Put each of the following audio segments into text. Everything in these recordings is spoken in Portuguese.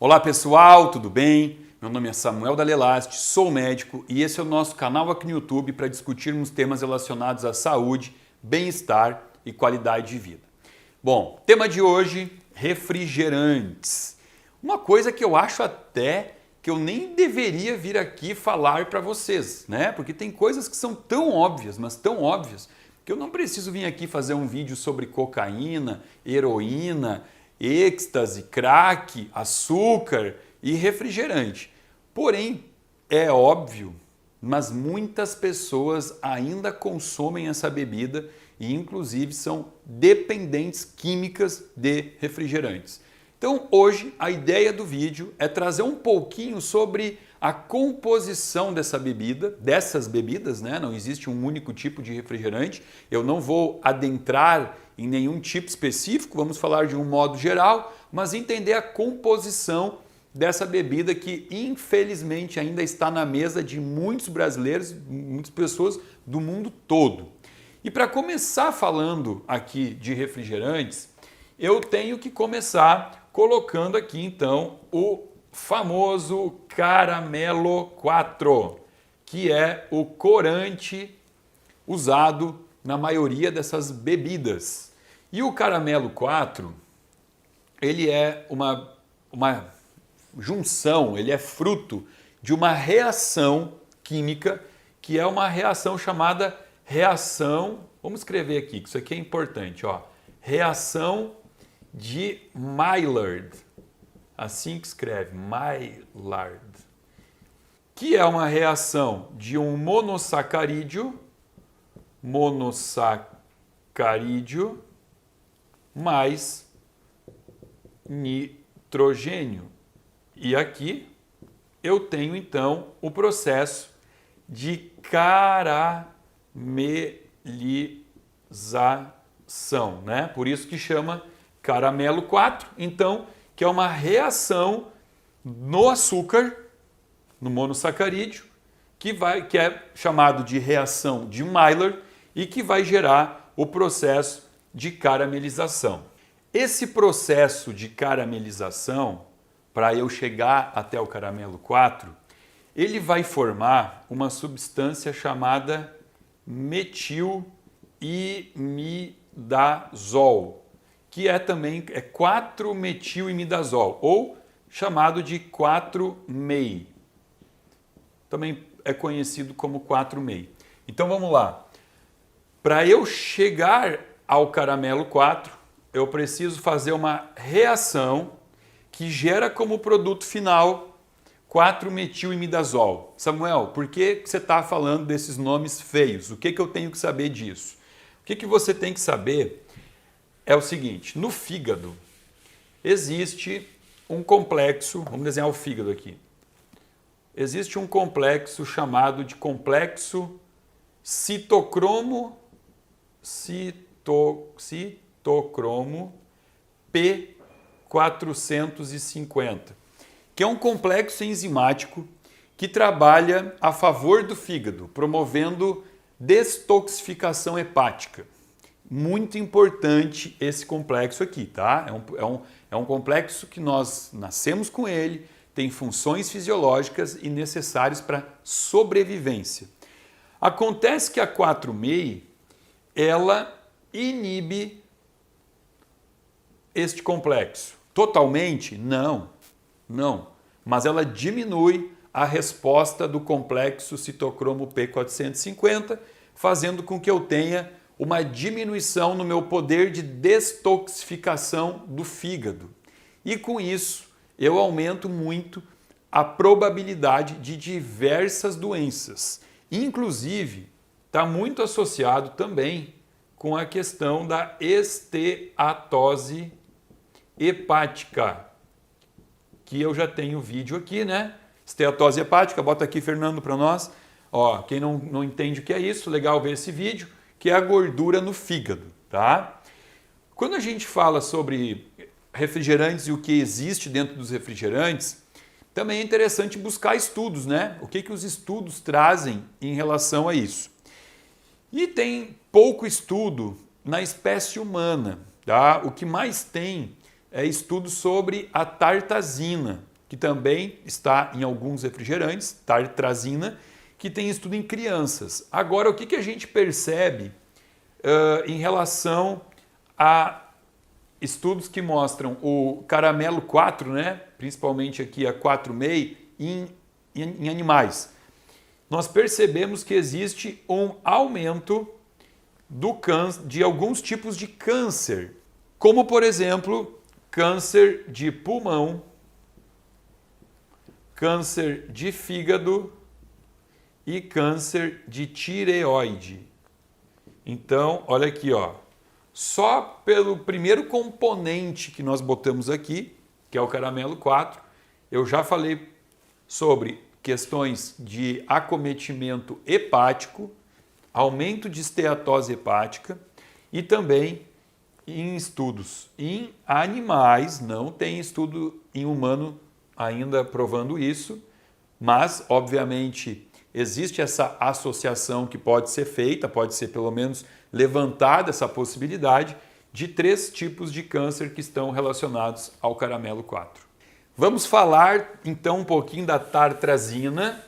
Olá pessoal, tudo bem? Meu nome é Samuel Dalelaste, sou médico e esse é o nosso canal aqui no YouTube para discutirmos temas relacionados à saúde, bem-estar e qualidade de vida. Bom, tema de hoje, refrigerantes. Uma coisa que eu acho até que eu nem deveria vir aqui falar para vocês, né? Porque tem coisas que são tão óbvias, mas tão óbvias, que eu não preciso vir aqui fazer um vídeo sobre cocaína, heroína, êxtase, crack, açúcar e refrigerante. Porém, é óbvio, mas muitas pessoas ainda consomem essa bebida e inclusive são dependentes químicas de refrigerantes. Então hoje a ideia do vídeo é trazer um pouquinho sobre a composição dessa bebida, dessas bebidas, né? Não existe um único tipo de refrigerante. Eu não vou adentrar em nenhum tipo específico, vamos falar de um modo geral, mas entender a composição dessa bebida que infelizmente ainda está na mesa de muitos brasileiros, muitas pessoas do mundo todo. E para começar falando aqui de refrigerantes, eu tenho que começar colocando aqui então o famoso Caramelo 4, que é o corante usado na maioria dessas bebidas. E o Caramelo 4, ele é uma junção, ele é fruto de uma reação química, que é uma reação chamada reação, vamos escrever aqui, que isso aqui é importante, ó, reação de Maillard, assim que escreve, Maillard, que é uma reação de um monossacarídeo mais nitrogênio. E aqui eu tenho então o processo de caramelização, né? Por isso que chama Caramelo 4, então, que é uma reação no açúcar, no monossacarídeo, que é chamado de reação de Maillard e que vai gerar o processo de caramelização. Esse processo de caramelização, para eu chegar até o Caramelo 4, ele vai formar uma substância chamada metilimidazol, que é também 4-metil-imidazol, ou chamado de 4-mei. Também é conhecido como 4-mei. Então vamos lá. Para eu chegar ao Caramelo 4, eu preciso fazer uma reação que gera como produto final 4-metil-imidazol. Samuel, por que você está falando desses nomes feios? O que eu tenho que saber disso? O que você tem que saber é o seguinte, no fígado existe um complexo, vamos desenhar o fígado aqui, existe um complexo chamado de complexo citocromo P450, que é um complexo enzimático que trabalha a favor do fígado, promovendo detoxificação hepática. Muito importante esse complexo aqui, tá? É um complexo que nós nascemos com ele, tem funções fisiológicas e necessárias para sobrevivência. Acontece que a 4-mei, ela inibe este complexo. Totalmente? Não. Mas ela diminui a resposta do complexo citocromo P450, fazendo com que eu tenha uma diminuição no meu poder de detoxificação do fígado. E com isso, eu aumento muito a probabilidade de diversas doenças. Inclusive, está muito associado também com a questão da esteatose hepática, que eu já tenho vídeo aqui, né? Esteatose hepática, bota aqui, Fernando, para nós. Ó, quem não entende o que é isso, legal ver esse vídeo, que é a gordura no fígado, tá? Quando a gente fala sobre refrigerantes e o que existe dentro dos refrigerantes, também é interessante buscar estudos, né? O que os estudos trazem em relação a isso. E tem pouco estudo na espécie humana, tá? O que mais tem é estudo sobre a tartazina, que também está em alguns refrigerantes, tartrazina, que tem estudo em crianças. Agora, o que a gente percebe em relação a estudos que mostram o caramelo 4, né, principalmente aqui a 4,5, em animais? Nós percebemos que existe um aumento de alguns tipos de câncer, como, por exemplo, câncer de pulmão, câncer de fígado e câncer de tireoide. Então, olha aqui, ó, só pelo primeiro componente que nós botamos aqui, que é o caramelo 4, eu já falei sobre questões de acometimento hepático, aumento de esteatose hepática e também em estudos em animais, não tem estudo em humano ainda provando isso, mas obviamente existe essa associação que pode ser feita, pode ser pelo menos levantada essa possibilidade de 3 tipos de câncer que estão relacionados ao caramelo 4. Vamos falar então um pouquinho da tartrazina,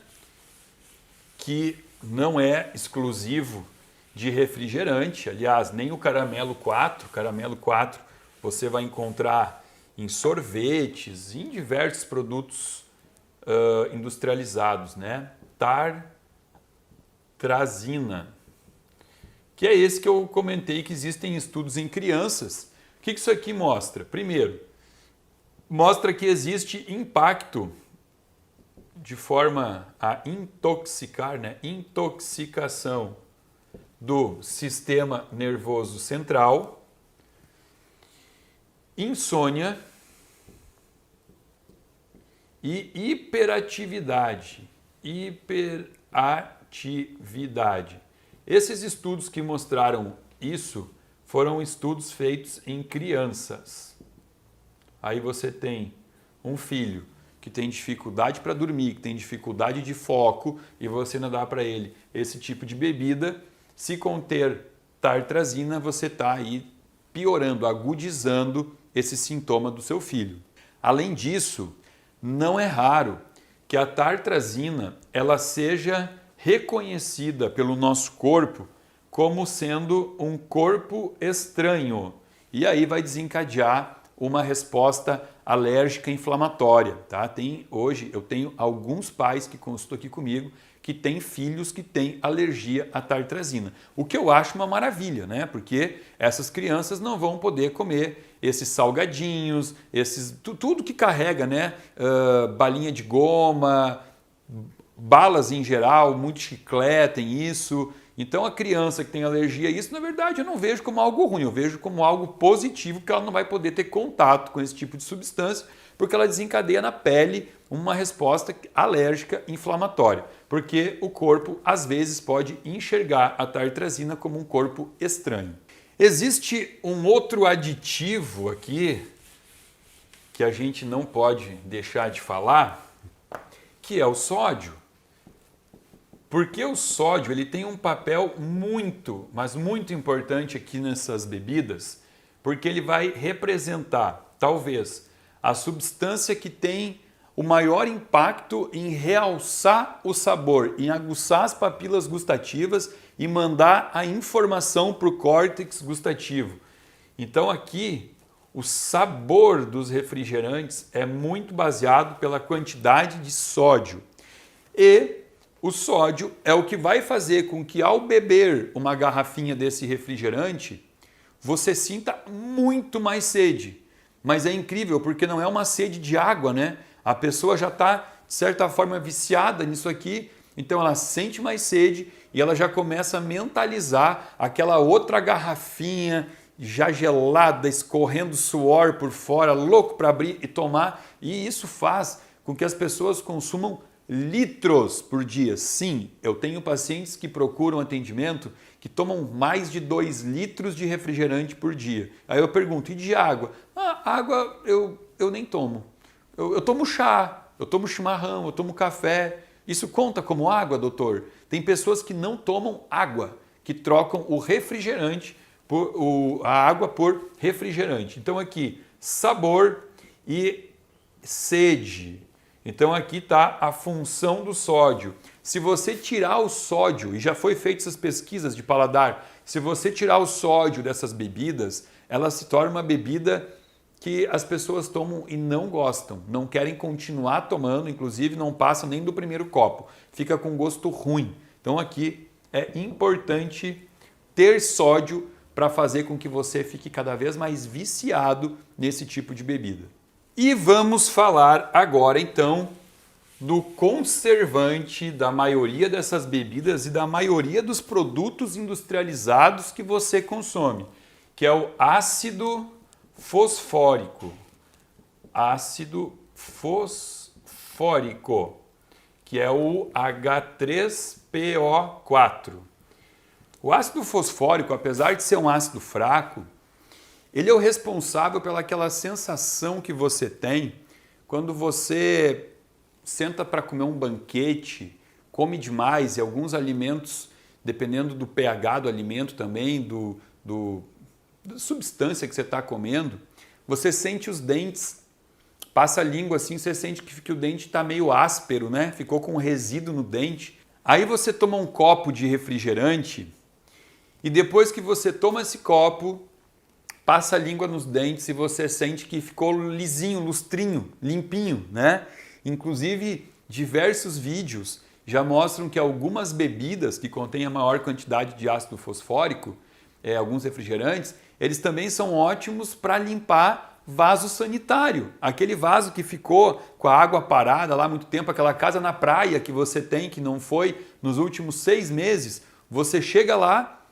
que não é exclusivo de refrigerante, aliás, nem o caramelo 4. Caramelo 4 você vai encontrar em sorvetes, em diversos produtos industrializados, né? Tartrazina, que é esse que eu comentei que existem estudos em crianças. O que isso aqui mostra? Primeiro, mostra que existe impacto de forma a intoxicar, né? Intoxicação do sistema nervoso central, insônia e hiperatividade. Esses estudos que mostraram isso foram estudos feitos em crianças. Aí você tem um filho que tem dificuldade para dormir, que tem dificuldade de foco, e você não dá para ele esse tipo de bebida. Se conter tartrazina, você está aí piorando, agudizando esse sintoma do seu filho. Além disso, não é raro que a tartrazina ela seja reconhecida pelo nosso corpo como sendo um corpo estranho. E aí vai desencadear uma resposta alérgica inflamatória, tá? Hoje eu tenho alguns pais que consultam aqui comigo que têm filhos que têm alergia à tartrazina. O que eu acho uma maravilha, né? Porque essas crianças não vão poder comer esses salgadinhos, tudo que carrega, né? Balinha de goma, balas em geral, muito chiclete, tem isso. Então a criança que tem alergia a isso, na verdade, eu não vejo como algo ruim, eu vejo como algo positivo, porque ela não vai poder ter contato com esse tipo de substância, porque ela desencadeia na pele uma resposta alérgica inflamatória, porque o corpo às vezes pode enxergar a tartrazina como um corpo estranho. Existe um outro aditivo aqui que a gente não pode deixar de falar, que é o sódio. Porque o sódio ele tem um papel muito, mas muito importante aqui nessas bebidas, porque ele vai representar, talvez, a substância que tem o maior impacto em realçar o sabor, em aguçar as papilas gustativas e mandar a informação para o córtex gustativo. Então aqui, o sabor dos refrigerantes é muito baseado pela quantidade de sódio. E o sódio é o que vai fazer com que ao beber uma garrafinha desse refrigerante, você sinta muito mais sede. Mas é incrível porque não é uma sede de água, né? A pessoa já está, de certa forma, viciada nisso aqui, então ela sente mais sede e ela já começa a mentalizar aquela outra garrafinha já gelada, escorrendo suor por fora, louco para abrir e tomar. E isso faz com que as pessoas consumam litros por dia. Sim, eu tenho pacientes que procuram atendimento que tomam mais de 2 litros de refrigerante por dia. Aí eu pergunto, e de água? Água eu nem tomo. Eu tomo chá, eu tomo chimarrão, eu tomo café. Isso conta como água, doutor? Tem pessoas que não tomam água, que trocam o refrigerante, a água por refrigerante. Então aqui, sabor e sede. Então aqui está a função do sódio. Se você tirar o sódio, e já foi feito essas pesquisas de paladar, se você tirar o sódio dessas bebidas, ela se torna uma bebida que as pessoas tomam e não gostam, não querem continuar tomando, inclusive não passam nem do primeiro copo, fica com gosto ruim. Então aqui é importante ter sódio para fazer com que você fique cada vez mais viciado nesse tipo de bebida. E vamos falar agora então do conservante da maioria dessas bebidas e da maioria dos produtos industrializados que você consome, que é o ácido fosfórico. Ácido fosfórico, que é o H3PO4. O ácido fosfórico, apesar de ser um ácido fraco, ele é o responsável pelaquela sensação que você tem quando você senta para comer um banquete, come demais e alguns alimentos, dependendo do pH do alimento também, da substância que você está comendo, você sente os dentes, passa a língua assim, você sente que o dente está meio áspero, né? Ficou com um resíduo no dente. Aí você toma um copo de refrigerante e depois que você toma esse copo, passa a língua nos dentes e você sente que ficou lisinho, lustrinho, limpinho, né? Inclusive, diversos vídeos já mostram que algumas bebidas que contêm a maior quantidade de ácido fosfórico, alguns refrigerantes, eles também são ótimos para limpar vaso sanitário. Aquele vaso que ficou com a água parada lá há muito tempo, aquela casa na praia que você tem, que não foi nos últimos 6 meses, você chega lá,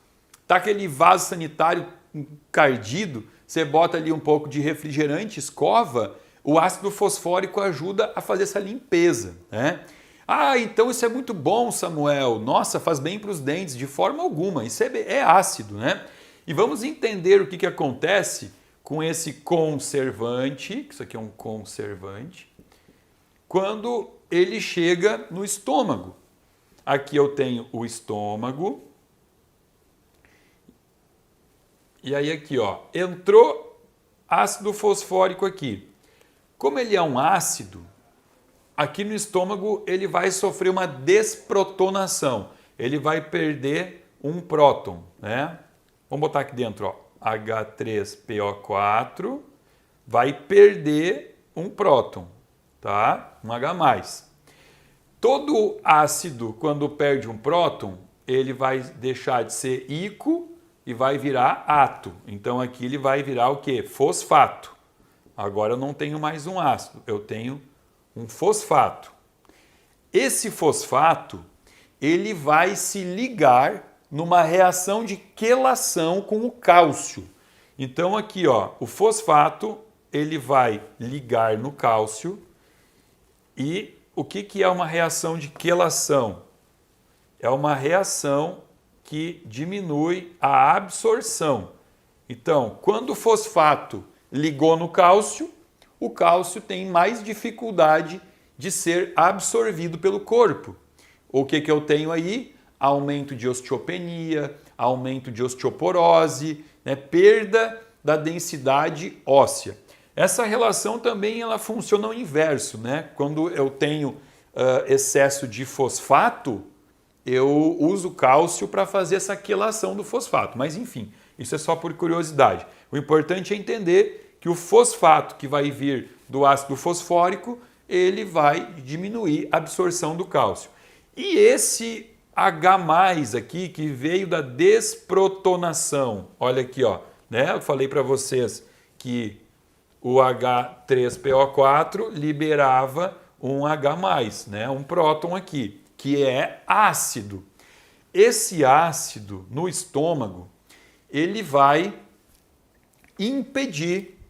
tá aquele vaso sanitário encardido, você bota ali um pouco de refrigerante, escova, o ácido fosfórico ajuda a fazer essa limpeza, né? Ah, então isso é muito bom, Samuel. Nossa, faz bem para os dentes. De forma alguma, isso é ácido, né? E vamos entender o que acontece com esse conservante, que isso aqui é um conservante, quando ele chega no estômago. Aqui eu tenho o estômago. E aí aqui, ó, entrou ácido fosfórico aqui. Como ele é um ácido, aqui no estômago ele vai sofrer uma desprotonação. Ele vai perder um próton, né? Vamos botar aqui dentro, ó, H3PO4 vai perder um próton, tá? Um H+. Todo ácido, quando perde um próton, ele vai deixar de ser íco e vai virar ato. Então aqui ele vai virar o quê? Fosfato. Agora eu não tenho mais um ácido, eu tenho um fosfato. Esse fosfato, ele vai se ligar numa reação de quelação com o cálcio. Então aqui, ó, o fosfato, ele vai ligar no cálcio. E o que é uma reação de quelação? É uma reação que diminui a absorção. Então, quando o fosfato ligou no cálcio, o cálcio tem mais dificuldade de ser absorvido pelo corpo. O que eu tenho aí? Aumento de osteopenia, aumento de osteoporose, né? Perda da densidade óssea. Essa relação também ela funciona ao inverso, né? Quando eu tenho excesso de fosfato, eu uso cálcio para fazer essa quelação do fosfato. Mas enfim, isso é só por curiosidade. O importante é entender que o fosfato que vai vir do ácido fosfórico, ele vai diminuir a absorção do cálcio. E esse H+ aqui, que veio da desprotonação, olha aqui, ó, né? Eu falei para vocês que o H3PO4 liberava um H+, né? Um próton aqui, que é ácido. Esse ácido no estômago, ele vai impedir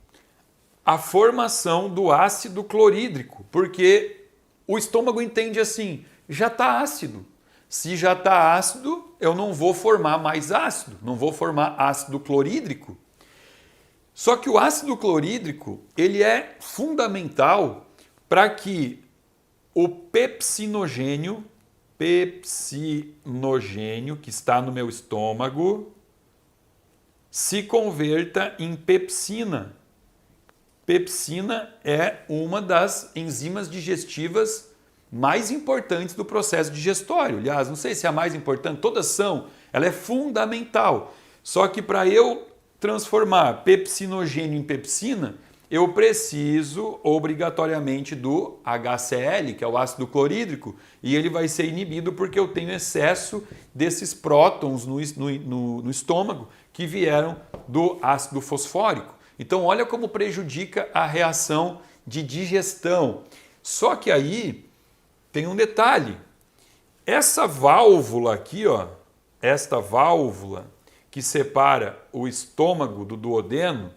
a formação do ácido clorídrico, porque o estômago entende assim, já está ácido. Se já está ácido, eu não vou formar mais ácido, não vou formar ácido clorídrico. Só que o ácido clorídrico, ele é fundamental para que o pepsinogênio que está no meu estômago se converta em pepsina. pepsina é uma das enzimas digestivas mais importantes do processo digestório. Aliás, não sei se é a mais importante, todas são, ela é fundamental. Só que para eu transformar pepsinogênio em pepsina, eu preciso obrigatoriamente do HCl, que é o ácido clorídrico, e ele vai ser inibido porque eu tenho excesso desses prótons no estômago que vieram do ácido fosfórico. Então olha como prejudica a reação de digestão. Só que aí tem um detalhe. Essa válvula aqui, ó, esta válvula que separa o estômago do duodeno,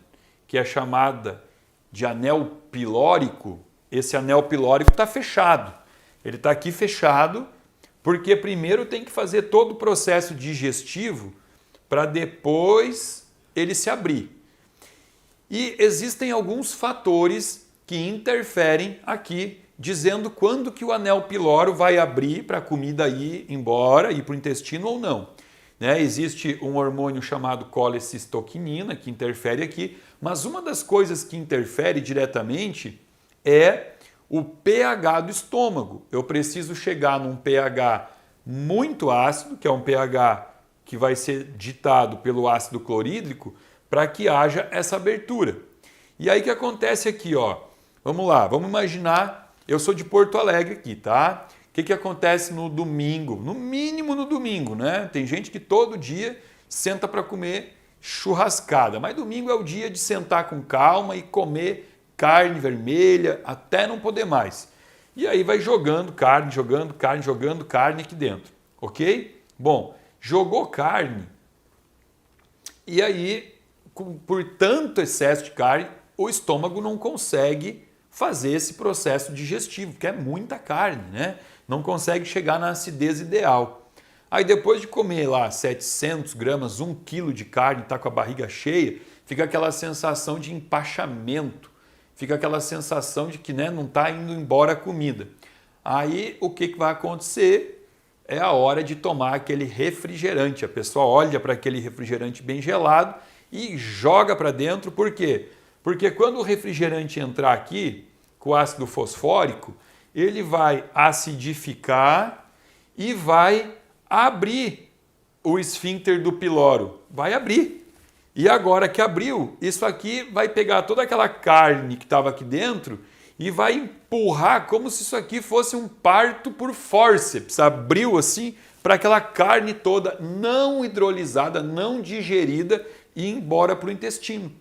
que é chamada de anel pilórico, esse anel pilórico está fechado. Ele está aqui fechado porque primeiro tem que fazer todo o processo digestivo para depois ele se abrir. E existem alguns fatores que interferem aqui, dizendo quando que o anel pilório vai abrir para a comida ir embora, ir para o intestino ou não. Existe um hormônio chamado colecistoquinina que interfere aqui, mas uma das coisas que interfere diretamente é o pH do estômago. Eu preciso chegar num pH muito ácido, que é um pH que vai ser ditado pelo ácido clorídrico, para que haja essa abertura. E aí o que acontece aqui, ó? Vamos lá, vamos imaginar, eu sou de Porto Alegre aqui, tá? O que acontece no domingo? No mínimo no domingo, né? Tem gente que todo dia senta para comer churrascada, mas domingo é o dia de sentar com calma e comer carne vermelha até não poder mais. E aí vai jogando carne, jogando carne aqui dentro, ok? Bom, jogou carne e aí, por tanto excesso de carne, o estômago não consegue fazer esse processo digestivo, porque é muita carne, né? Não consegue chegar na acidez ideal. Aí depois de comer lá 700 gramas, 1 quilo de carne, tá com a barriga cheia, fica aquela sensação de empachamento, fica aquela sensação de que, né, não está indo embora a comida. Aí o que vai acontecer? É a hora de tomar aquele refrigerante. A pessoa olha para aquele refrigerante bem gelado e joga para dentro. Por quê? Porque quando o refrigerante entrar aqui, com ácido fosfórico, ele vai acidificar e vai abrir o esfíncter do piloro. Vai abrir. E agora que abriu, isso aqui vai pegar toda aquela carne que estava aqui dentro e vai empurrar como se isso aqui fosse um parto por fórceps. Abriu assim para aquela carne toda não hidrolisada, não digerida ir embora para o intestino.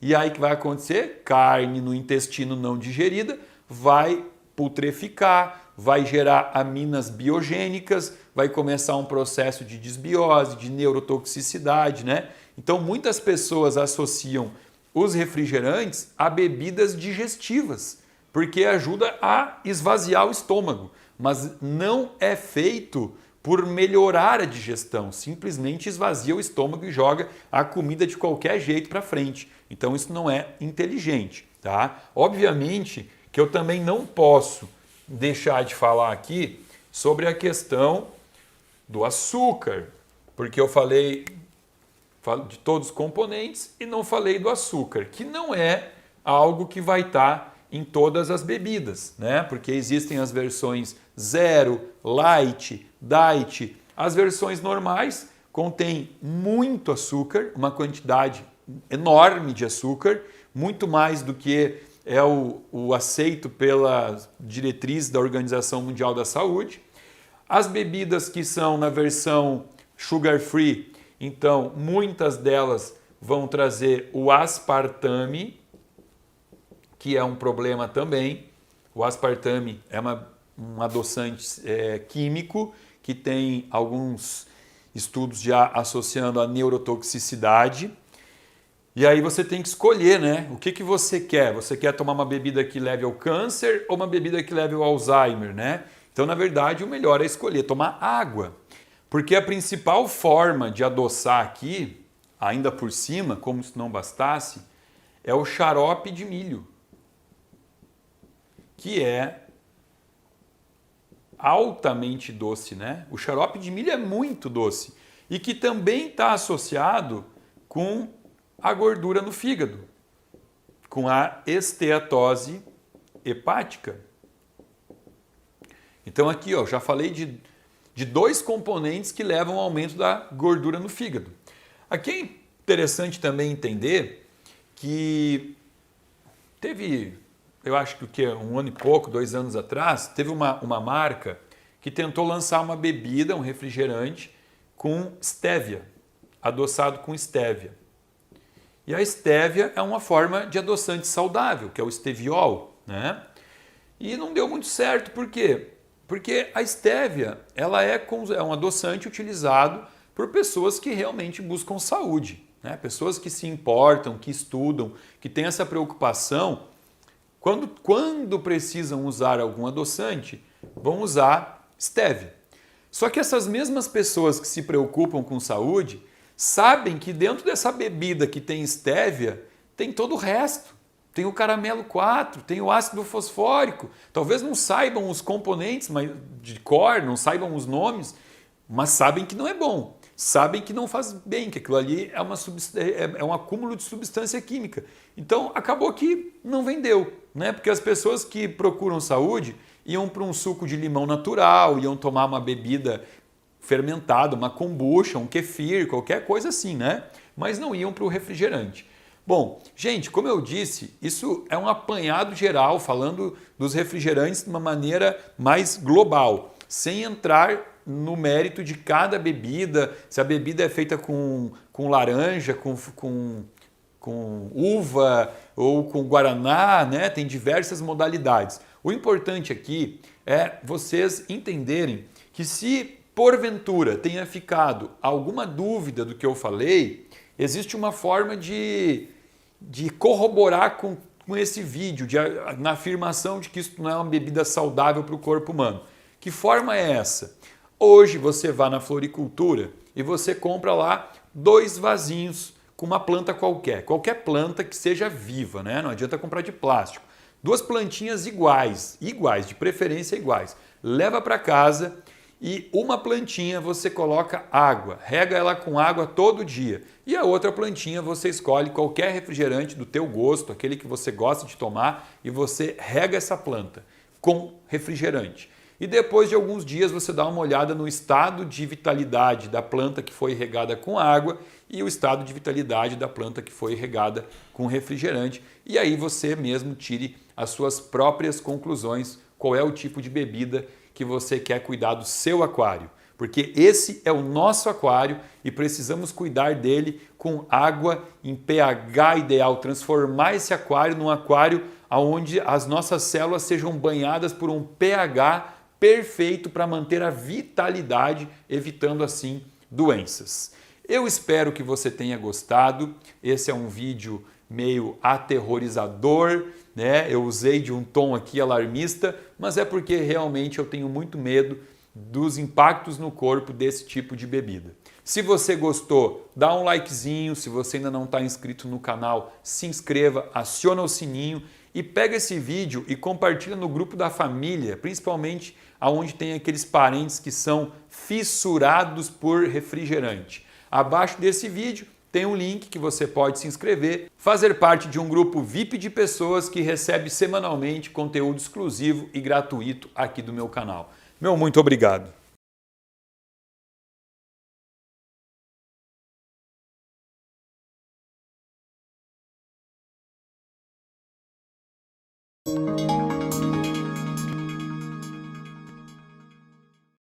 E aí o que vai acontecer? Carne no intestino não digerida vai putreficar, vai gerar aminas biogênicas, vai começar um processo de desbiose, de neurotoxicidade, né? Então muitas pessoas associam os refrigerantes a bebidas digestivas, porque ajuda a esvaziar o estômago, mas não é feito por melhorar a digestão, simplesmente esvazia o estômago e joga a comida de qualquer jeito para frente. Então isso não é inteligente, tá? Obviamente que eu também não posso deixar de falar aqui sobre a questão do açúcar, porque eu falei de todos os componentes e não falei do açúcar, que não é algo que vai estar em todas as bebidas, né? Porque existem as versões zero, light, diet. As versões normais contêm muito açúcar, uma quantidade enorme de açúcar, muito mais do que é o aceito pela diretriz da Organização Mundial da Saúde. As bebidas que são na versão sugar free, então muitas delas vão trazer o aspartame, que é um problema também. O aspartame é um adoçante químico que tem alguns estudos já associando a neurotoxicidade. E aí você tem que escolher, né? O que você quer? Você quer tomar uma bebida que leve ao câncer ou uma bebida que leve ao Alzheimer, né? Então, na verdade, o melhor é escolher tomar água. Porque a principal forma de adoçar aqui, ainda por cima, como se não bastasse, é o xarope de milho, que é altamente doce, né? O xarope de milho é muito doce e que também está associado com a gordura no fígado, com a esteatose hepática. Então aqui, ó, já falei de dois componentes que levam ao aumento da gordura no fígado. Aqui é interessante também entender que teve, eu acho que um ano e pouco, 2 anos atrás, teve uma marca que tentou lançar uma bebida, um refrigerante, com estévia, adoçado com estévia. E a estévia é uma forma de adoçante saudável, que é o esteviol, né? E não deu muito certo, por quê? Porque a estévia ela é um adoçante utilizado por pessoas que realmente buscam saúde, né? Pessoas que se importam, que estudam, que têm essa preocupação. Quando precisam usar algum adoçante, vão usar estévia. Só que essas mesmas pessoas que se preocupam com saúde sabem que dentro dessa bebida que tem estévia, tem todo o resto. Tem o caramelo 4, tem o ácido fosfórico. Talvez não saibam os componentes de cor, não saibam os nomes, mas sabem que não é bom. Sabem que não faz bem, que aquilo ali é um acúmulo de substância química. Então acabou que não vendeu, né? Porque as pessoas que procuram saúde iam para um suco de limão natural, iam tomar uma bebida fermentada, uma kombucha, um kefir, qualquer coisa assim, né? Mas não iam para o refrigerante. Bom, gente, como eu disse, isso é um apanhado geral falando dos refrigerantes de uma maneira mais global, sem entrar no mérito de cada bebida, se a bebida é feita com laranja, com uva ou com guaraná, né? Tem diversas modalidades. O importante aqui é vocês entenderem que se porventura tenha ficado alguma dúvida do que eu falei, existe uma forma de corroborar com esse vídeo, na afirmação de que isso não é uma bebida saudável para o corpo humano. Que forma é essa? Hoje você vai na floricultura e você compra lá 2 vasinhos com uma planta qualquer planta que seja viva, né? Não adianta comprar de plástico. 2 plantinhas iguais, de preferência iguais. Leva para casa e uma plantinha você coloca água, rega ela com água todo dia. E a outra plantinha você escolhe qualquer refrigerante do teu gosto, aquele que você gosta de tomar, e você rega essa planta com refrigerante. E depois de alguns dias você dá uma olhada no estado de vitalidade da planta que foi regada com água e o estado de vitalidade da planta que foi regada com refrigerante. E aí você mesmo tire as suas próprias conclusões, qual é o tipo de bebida que você quer cuidar do seu aquário. Porque esse é o nosso aquário e precisamos cuidar dele com água em pH ideal, transformar esse aquário num aquário onde as nossas células sejam banhadas por um pH perfeito para manter a vitalidade, evitando assim doenças. Eu espero que você tenha gostado. Esse é um vídeo meio aterrorizador, né? Eu usei de um tom aqui alarmista, mas é porque realmente eu tenho muito medo dos impactos no corpo desse tipo de bebida. Se você gostou, dá um likezinho. Se você ainda não está inscrito no canal, se inscreva, aciona o sininho e pega esse vídeo e compartilha no grupo da família, principalmente onde tem aqueles parentes que são fissurados por refrigerante. Abaixo desse vídeo tem um link que você pode se inscrever, fazer parte de um grupo VIP de pessoas que recebe semanalmente conteúdo exclusivo e gratuito aqui do meu canal. Meu muito obrigado.